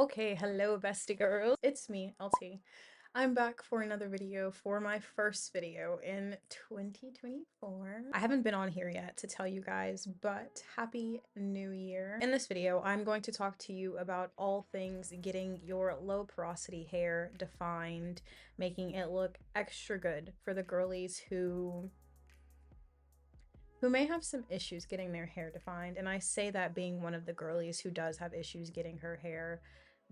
Okay, hello bestie girls. It's me, LT. I'm back for another video, for my first video in 2024. I haven't been on here yet to tell you guys, but happy new year. In this video, I'm going to talk to you about all things getting your low porosity hair defined, making it look extra good for the girlies who may have some issues getting their hair defined. And I say that being one of the girlies who does have issues getting her hair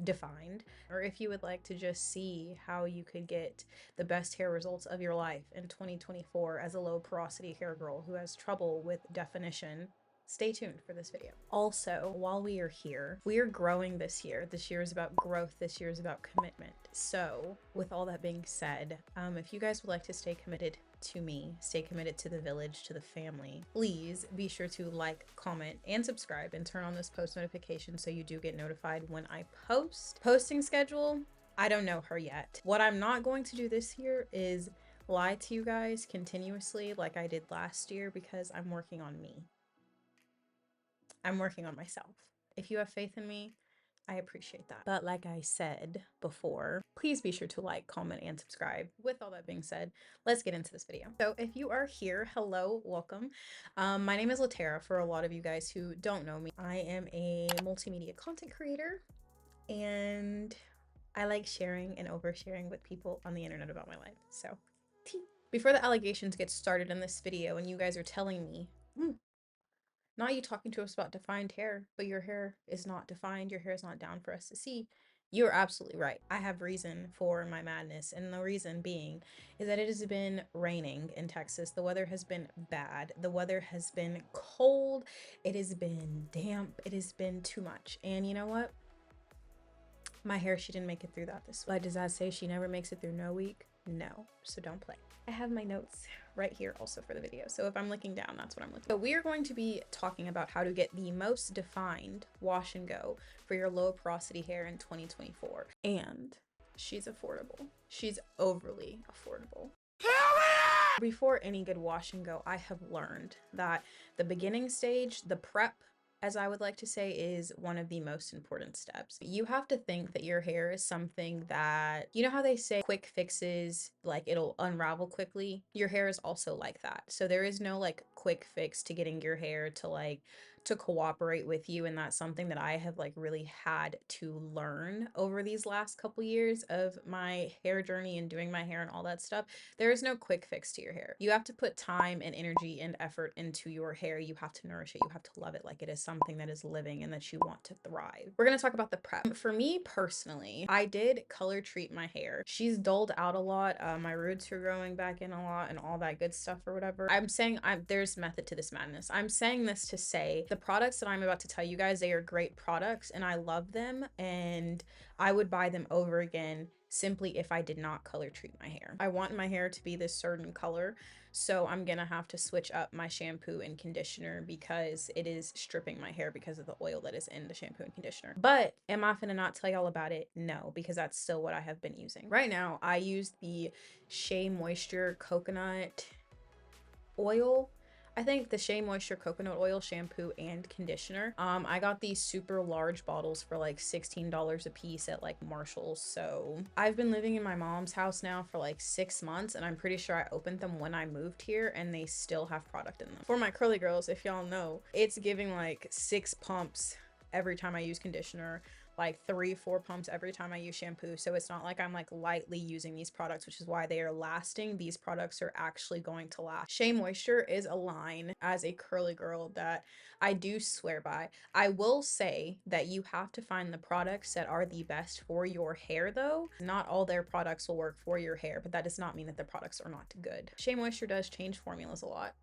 defined, or if you would like to just see how you could get the best hair results of your life in 2024 as a low porosity hair girl who has trouble with definition, stay tuned for this video. Also, while we are here, we are growing this year. This year is about growth. This year is about commitment. So with all that being said, if you guys would like to stay committed to me, stay committed to the village, to the family, please be sure to like, comment, and subscribe, and turn on this post notification so you do get notified when I post. Posting schedule, I don't know her yet. What I'm not going to do this year is lie to you guys continuously like I did last year, because I'm working on me. I'm working on myself. If you have faith in me, I appreciate that. But like I said before, please be sure to like, comment, and subscribe. With all that being said, let's get into this video. So if you are here, hello, welcome. My name is Latera for a lot of you guys who don't know me. I am a multimedia content creator, and I like sharing and oversharing with people on the internet about my life. So, before the allegations get started in this video and you guys are telling me, not you talking to us about defined hair, but your hair is not defined, your hair is not down for us to see, you're absolutely right. I have reason for my madness, and the reason being is that it has been raining in Texas. The weather has been bad. The weather has been cold. It has been damp. It has been too much. And you know what? My hair, she didn't make it through that this week. But does that say she never makes it through no week? No. So don't play. I have my notes right here also for the video. So if I'm looking down, that's what I'm looking at. So we are going to be talking about how to get the most defined wash and go for your low porosity hair in 2024. And she's affordable. She's overly affordable. Before any good wash and go, I have learned that the beginning stage, the prep, as I would like to say, is one of the most important steps. You have to think that your hair is something that, you know how they say quick fixes, like it'll unravel quickly? Your hair is also like that. So there is no like quick fix to getting your hair to cooperate with you. And that's something that I have like really had to learn over these last couple years of my hair journey and doing my hair and all that stuff. There is no quick fix to your hair. You have to put time and energy and effort into your hair. You have to nourish it. You have to love it like it is something that is living and that you want to thrive. We're going to talk about the prep. For me personally, I did color treat my hair. She's dulled out a lot. My roots are growing back in a lot and all that good stuff or whatever. I'm saying there's method to this madness. I'm saying this to say the products that I'm about to tell you guys, they are great products and I love them, and I would buy them over again simply if I did not color treat my hair. I want my hair to be this certain color, so I'm gonna have to switch up my shampoo and conditioner because it is stripping my hair because of the oil that is in the shampoo and conditioner. But am I finna not tell y'all about it? No, because that's still what I have been using. Right now, I use the Shea Moisture Coconut Oil. I think the Shea Moisture Coconut Oil shampoo and conditioner. I got these super large bottles for like $16 a piece at like Marshall's. So I've been living in my mom's house now for like 6 months, and I'm pretty sure I opened them when I moved here and they still have product in them. For my curly girls, if y'all know, it's giving like 6 pumps every time I use conditioner, like 3-4 pumps every time I use shampoo. So it's not like I'm like lightly using these products, which is why they are lasting. These products are actually going to last. Shea Moisture is a line as a curly girl that I do swear by. I will say that you have to find the products that are the best for your hair though. Not all their products will work for your hair, but that does not mean that the products are not good. Shea Moisture does change formulas a lot,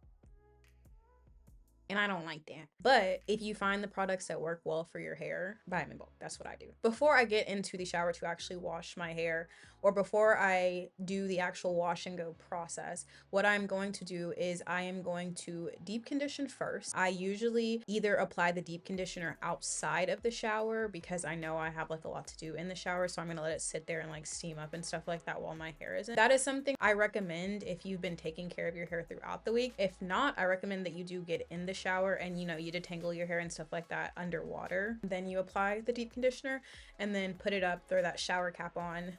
and I don't like that. But if you find the products that work well for your hair, buy them in bulk. That's what I do. Before I get into the shower to actually wash my hair, or before I do the actual wash and go process, what I'm going to do is I am going to deep condition first. I usually either apply the deep conditioner outside of the shower because I know I have like a lot to do in the shower, so I'm gonna let it sit there and like steam up and stuff like that while my hair isn't. That is something I recommend if you've been taking care of your hair throughout the week. If not, I recommend that you do get in the shower and, you know, you detangle your hair and stuff like that underwater. Then you apply the deep conditioner and then put it up, throw that shower cap on,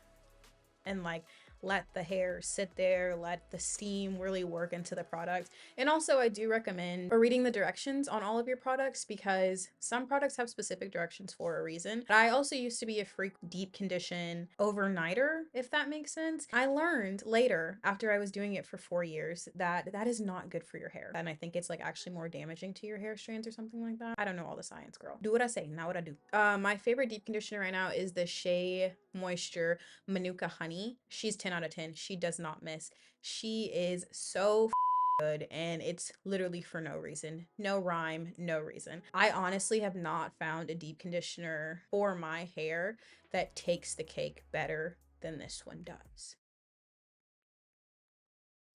and like let the hair sit there, let the steam really work into the product. And also I do recommend reading the directions on all of your products, because some products have specific directions for a reason. But I also used to be a freak deep condition overnighter, if that makes sense. I learned later, after I was doing it for 4 years, that that is not good for your hair. And I think it's like actually more damaging to your hair strands or something like that. I don't know all the science, girl. Do what I say, not what I do. My favorite deep conditioner right now is the Shea Moisture Manuka Honey. She's 10 out of 10. She does not miss. She is so good, and it's literally for no reason. No rhyme, no reason. I honestly have not found a deep conditioner for my hair that takes the cake better than this one does.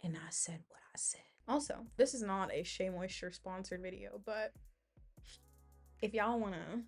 And I said what I said. Also, this is not a Shea Moisture sponsored video, but if y'all wanna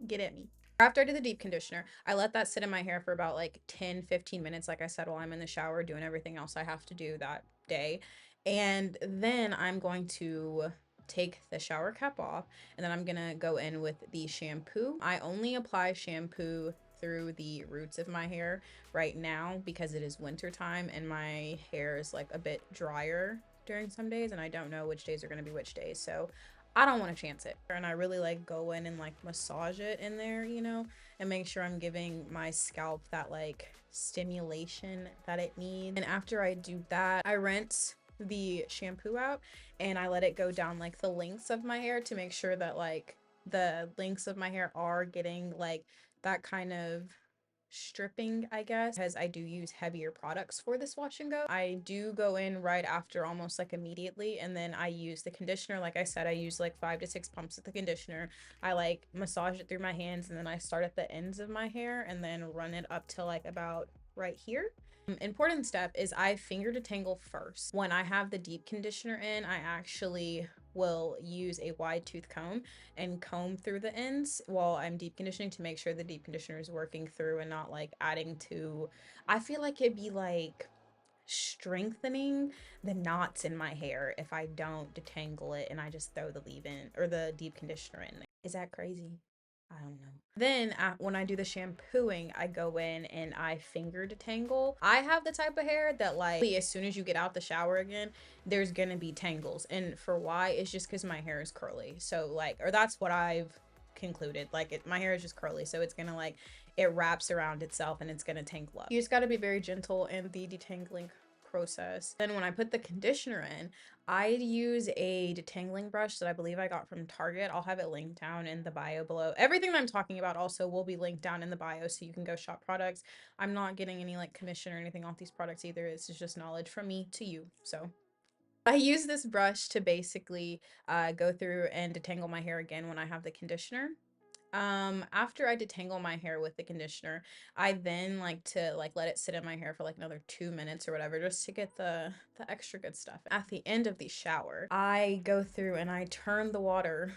get at me. After I do the deep conditioner, I let that sit in my hair for about like 10-15 minutes, like I said, while I'm in the shower doing everything else I have to do that day. And then I'm going to take the shower cap off, and then I'm gonna go in with the shampoo. I only apply shampoo through the roots of my hair right now because it is winter time and my hair is like a bit drier during some days, and I don't know which days are gonna be which days. So I don't want to chance it. And I really like go in and like massage it in there, you know, and make sure I'm giving my scalp that like stimulation that it needs. And after I do that, I rinse the shampoo out and I let it go down like the lengths of my hair to make sure that like the lengths of my hair are getting like that kind of stripping, I guess, because I do use heavier products for this wash and go. I do go in right after, almost like immediately, and then I use the conditioner. Like I said, I use like 5 to 6 pumps of the conditioner. I like massage it through my hands, and then I start at the ends of my hair and then run it up to like about right here. Important step is I finger detangle first. When I have the deep conditioner in, I actually will use a wide tooth comb and comb through the ends while I'm deep conditioning to make sure the deep conditioner is working through and not like adding to, I feel like it'd be like strengthening the knots in my hair if I don't detangle it and I just throw the leave-in or the deep conditioner in there. Is that crazy? I don't know. Then when I do the shampooing, I go in and I finger detangle. I have the type of hair that like as soon as you get out the shower again, there's gonna be tangles. And for why, it's just because my hair is curly. So like, or that's what I've concluded. Like my hair is just curly, so it's gonna like, it wraps around itself and it's gonna tangle up. You just gotta be very gentle in the detangling process. Then when I put the conditioner in, I use a detangling brush that I believe I got from Target. I'll have it linked down in the bio below. Everything that I'm talking about also will be linked down in the bio so you can go shop products. I'm not getting any like commission or anything off these products either. This is just knowledge from me to you. So I use this brush to basically go through and detangle my hair again when I have the conditioner. After I detangle my hair with the conditioner, I then like to like let it sit in my hair for like another 2 minutes or whatever, just to get the extra good stuff. At the end of the shower, I go through and I turn the water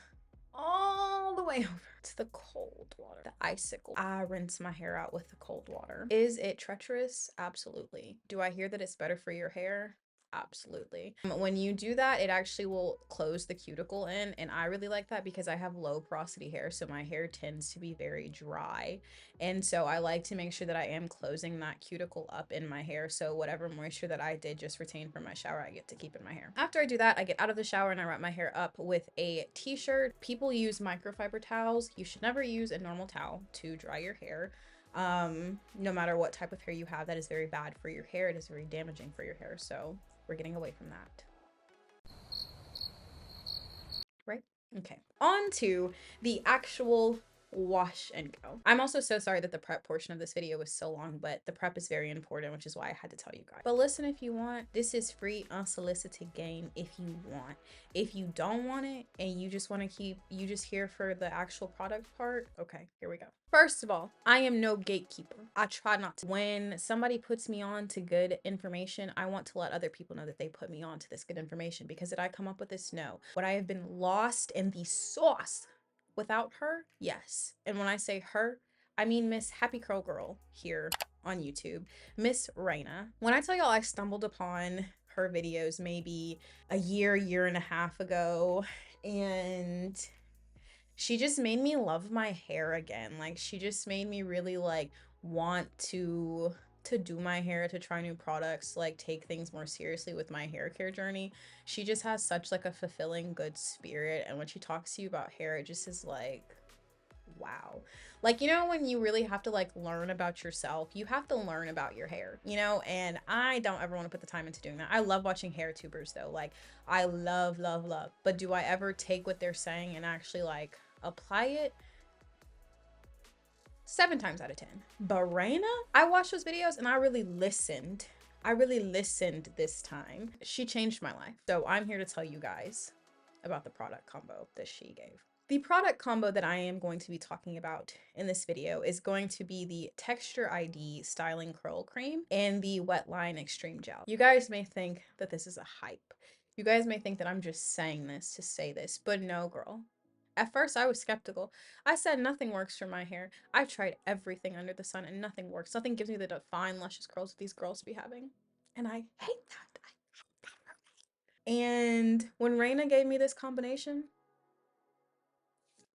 all the way over to the cold water, the icicle. I rinse my hair out with the cold water. Is it treacherous? Absolutely. Do I hear that it's better for your hair? Absolutely. When you do that, it actually will close the cuticle in, and I really like that because I have low porosity hair, so my hair tends to be very dry, and so I like to make sure that I am closing that cuticle up in my hair, so whatever moisture that I did just retain from my shower, I get to keep in my hair. After I do that, I get out of the shower and I wrap my hair up with a t-shirt. People use microfiber towels. You should never use a normal towel to dry your hair. No matter what type of hair you have, that is very bad for your hair. It is very damaging for your hair, so we're getting away from that. Right? Okay. On to the actual wash and go. I'm also so sorry that the prep portion of this video was so long, but the prep is very important, which is why I had to tell you guys. But listen, if you want, this is free unsolicited game if you want. If you don't want it and you just want to keep, you just here for the actual product part, okay, here we go. First of all, I am no gatekeeper. I try not to. When somebody puts me on to good information, I want to let other people know that they put me on to this good information, because did I come up with this? No. Would I have been lost in the sauce without her? Yes. And when I say her, I mean Miss Happy Curl Girl here on YouTube, Miss Raina. When I tell y'all I stumbled upon her videos maybe a year and a half ago, and she just made me love my hair again. Like, she just made me really like want to do my hair, to try new products, like take things more seriously with my hair care journey. She just has such like a fulfilling good spirit, and when she talks to you about hair, it just is like, wow. Like, you know, when you really have to like learn about yourself, you have to learn about your hair, you know? And I don't ever want to put the time into doing that. I love watching hair tubers though. Like, I love, love, love. But do I ever take what they're saying and actually like apply it? 7 times out of 10. But Raina, I watched those videos and I really listened. I really listened this time. She changed my life. So I'm here to tell you guys about the product combo that she gave. The product combo that I am going to be talking about in this video is going to be the Texture ID Styling Curl Cream and the Wetline Extreme Gel. You guys may think that this is a hype. You guys may think that I'm just saying this to say this, but no, girl. At first, I was skeptical. I said nothing works for my hair. I've tried everything under the sun and nothing works. Nothing gives me the defined, luscious curls that these girls be having. And I hate that. And when Raina gave me this combination,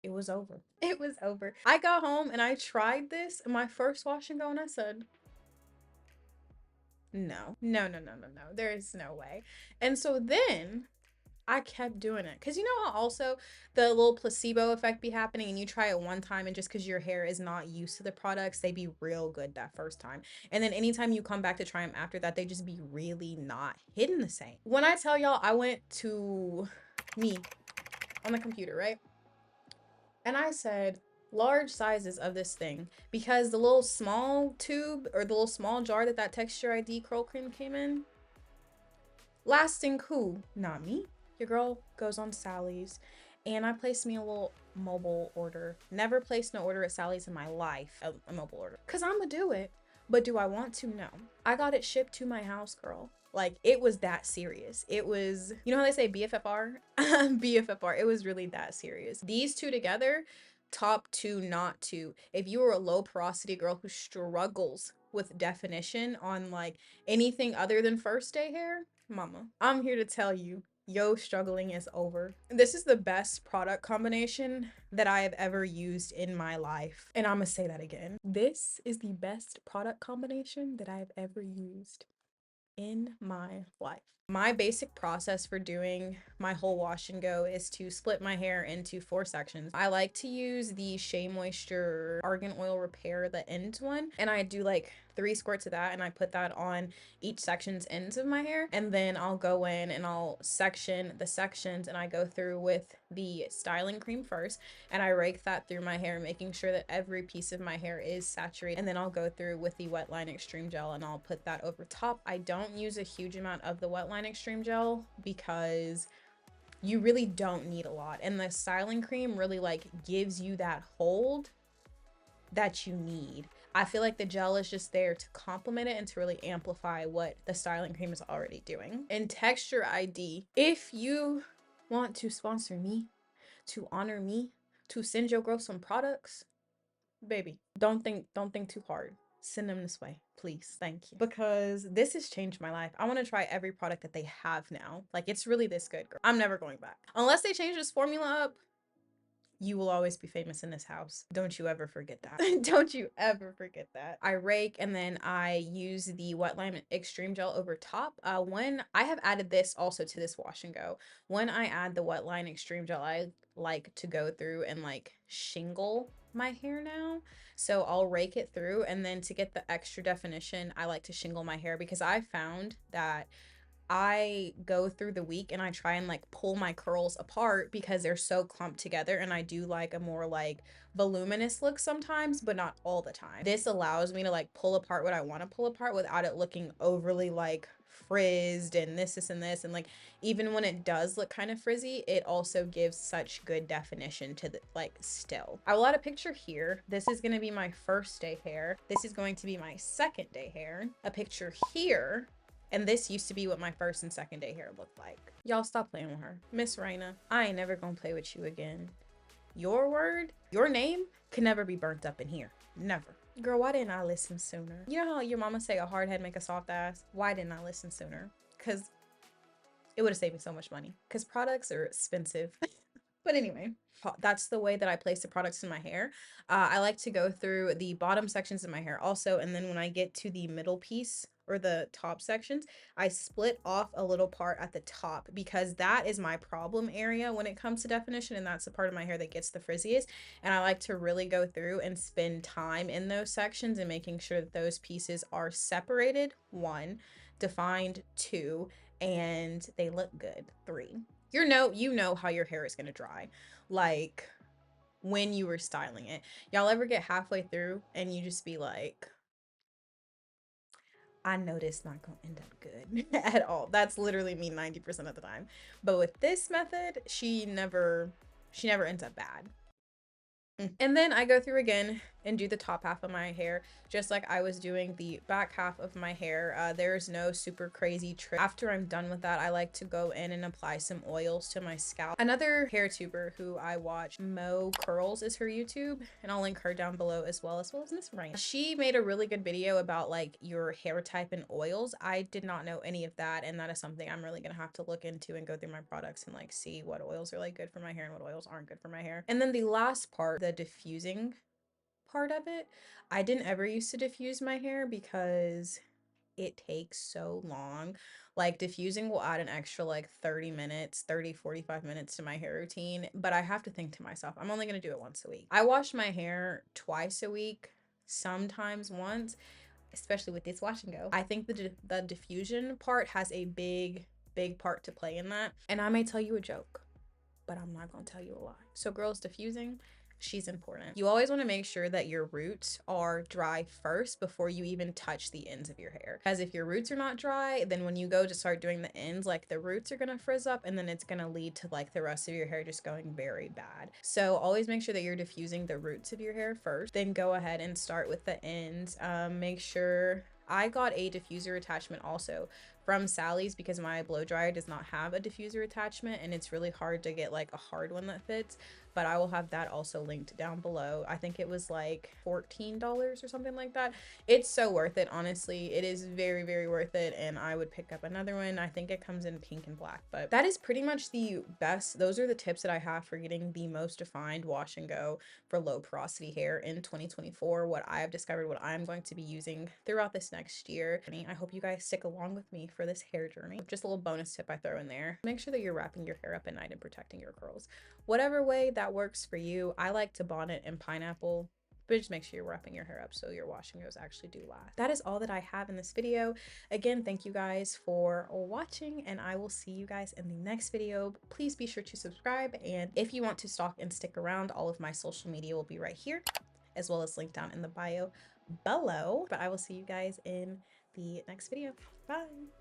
it was over. It was over. I got home and I tried this in my first wash and go, and I said, no. There is no way. And so then I kept doing it. Because you know how also the little placebo effect be happening, and you try it one time and just because your hair is not used to the products, they be real good that first time. And then anytime you come back to try them after that, they just be really not hitting the same. When I tell y'all, I went to me on the computer, right? And I said large sizes of this thing, because the little small tube or the little small jar that Texture ID curl cream came in, lasting who? Not me. Your girl goes on Sally's and I placed me a little mobile order. Never placed no order at Sally's in my life, a mobile order, because I'm gonna do it. But do I want to? No. I got it shipped to my house, girl. Like, it was that serious. It was, you know how they say BFFR? BFFR. It was really that serious. These two together, top two, not two. If you were a low porosity girl who struggles with definition on like anything other than first day hair, mama, I'm here to tell you, yo, struggling is over. This is the best product combination that I have ever used in my life. And I'm gonna say that again. This is the best product combination that I have ever used in my life. My basic process for doing my whole wash and go is to split my hair into 4 sections. I like to use the Shea Moisture Argan Oil Repair, the ends one, and I do like 3 squirts of that, and I put that on each section's ends of my hair, and then I'll go in and I'll section the sections, and I go through with the styling cream first, and I rake that through my hair, making sure that every piece of my hair is saturated, and then I'll go through with the Wetline Extreme Gel and I'll put that over top. I don't use a huge amount of the Wetline Extreme Gel because you really don't need a lot, and the styling cream really like gives you that hold that you need. I feel like the gel is just there to complement it and to really amplify what the styling cream is already doing. And Texture ID, if you want to sponsor me, to honor me, to send your girl some products, baby, don't think too hard. Send them this way, please. Thank you. Because this has changed my life. I want to try every product that they have now. Like, it's really this good, girl. I'm never going back. Unless they change this formula up, you will always be famous in this house. Don't you ever forget that. Don't you ever forget that. I rake and then I use the Wetline Extreme Gel over top. When I have added this also to this wash and go, when I add the Wetline Extreme Gel, I like to go through and like shingle my hair now. So I'll rake it through, and then to get the extra definition, I like to shingle my hair, because I found that I go through the week and I try and like pull my curls apart because they're so clumped together, and I do like a more like voluminous look sometimes, but not all the time. This allows me to like pull apart what I want to pull apart without it looking overly like frizzed and this and this, and like even when it does look kind of frizzy, it also gives such good definition to the like still. I will add a picture here. This is going to be my first day hair. This is going to be my second day hair. A picture here. And this used to be what my first and second day hair looked like. Y'all stop playing with her. Miss Raina, I ain't never gonna play with you again. Your word, your name can never be burnt up in here. Never. Girl, why didn't I listen sooner? You know how your mama say a hard head make a soft ass? Why didn't I listen sooner? Because It would have saved me so much money because products are expensive. But anyway, that's the way that I place the products in my hair. I like to go through the bottom sections of my hair also, and then when I get to the middle piece or the top sections, I split off a little part at the top because that is my problem area when it comes to definition, and that's the part of my hair that gets the frizziest. And I like to really go through and spend time in those sections and making sure that those pieces are separated, 1, defined, 2, and they look good, 3. You know how your hair is going to dry, like when you were styling it. Y'all ever get halfway through and you just be like, I know this not gonna end up good at all. That's literally me 90% of the time. But with this method, she never ends up bad. And then I go through again and do the top half of my hair, just like I was doing the back half of my hair. There's no super crazy trick. After I'm done with that, I like to go in and apply some oils to my scalp. Another hair tuber who I watch, Mo Curls is her YouTube, and I'll link her down below as well as Miss Rain. She made a really good video about like your hair type and oils. I did not know any of that, and that is something I'm really gonna have to look into and go through my products and like see what oils are like good for my hair and what oils aren't good for my hair. And then the last part, the diffusing part of it, I didn't ever used to diffuse my hair because it takes so long. Like diffusing will add an extra like 30 minutes, 45 minutes to my hair routine, but I have to think to myself, I'm only going to do it once a week. I wash my hair twice a week, sometimes once, especially with this wash and go. I think the diffusion part has a big part to play in that. And I may tell you a joke, but I'm not gonna tell you a lie. So girls, diffusing, she's important. You always want to make sure that your roots are dry first before you even touch the ends of your hair. As if your roots are not dry, then when you go to start doing the ends, like the roots are gonna frizz up and then it's gonna lead to like the rest of your hair just going very bad. So always make sure that you're diffusing the roots of your hair first, then go ahead and start with the ends. Make sure I got a diffuser attachment also from Sally's because my blow dryer does not have a diffuser attachment and it's really hard to get like a hard one that fits, but I will have that also linked down below. I think it was like $14 or something like that. It's so worth it, honestly. It is very, very worth it, and I would pick up another one. I think it comes in pink and black, but that is pretty much the best. Those are the tips that I have for getting the most defined wash and go for low porosity hair in 2024. What I have discovered, what I'm going to be using throughout this next year. I hope you guys stick along with me for this hair journey. Just a little bonus tip I throw in there. Make sure that you're wrapping your hair up at night and protecting your curls. Whatever way that works for you. I like to bonnet and pineapple, but just make sure you're wrapping your hair up so your wash and goes actually do last. That is all that I have in this video. Again, thank you guys for watching, and I will see you guys in the next video. Please be sure to subscribe, and if you want to stalk and stick around, all of my social media will be right here, as well as linked down in the bio below. But I will see you guys in the next video. Bye.